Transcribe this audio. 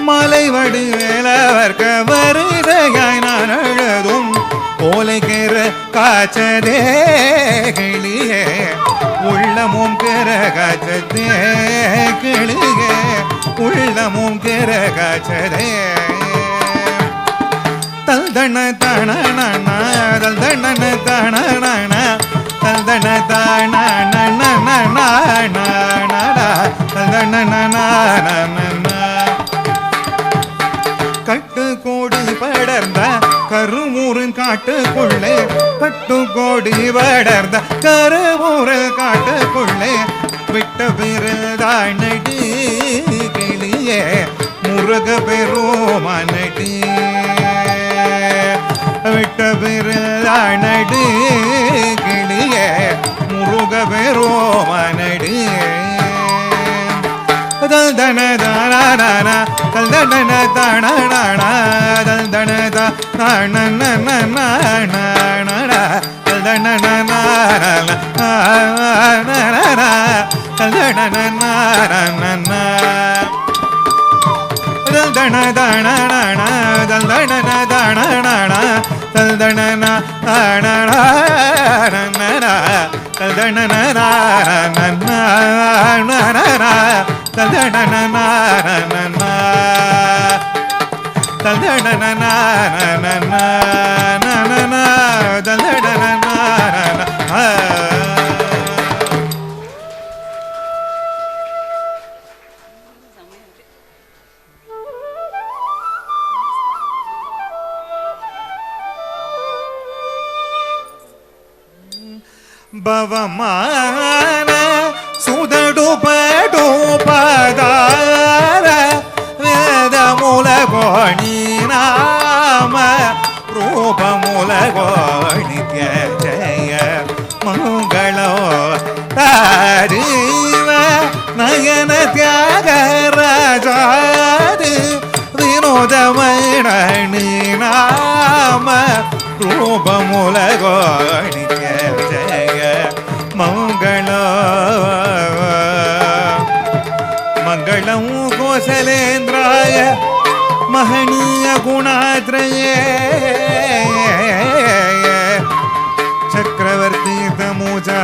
மலை வடிவேலவர்க்க வருதையாய் நான் அழுதும் ஓலைக்கிற காய்ச்சதே கிளியே உள்ளமும் கிற காய்ச்சதே கிளியே உள்ளமும் கிற காய்ச்சதே தல்தன தான தல்தன தான தல்தன தான கட்டு கோடி படர்ந்த கருமூரின் காட்டுக்குள்ளே கட்டு கோடி படர்ந்த கருமூரில் காட்டுக்குள்ளே விட்ட பெருதானடி கிளியே முருக பெருமானடி விட்ட பெருதானடி கிளியே முருக பெருமானடி தல்தன தான தல்தன தான தல்தன தான தல்தன பவமான சுதடு படு பதார வேதமூல கோணி நாம ரூபமூல கோணி ஜய மங்களோ தாரீவ நயன தியாகராஜாது வினோதமணி நாம ரூபமூல கோணி मंगलं कौसलेन्द्राय महनीय गुणात्रये चक्रवर्ती तमूजा।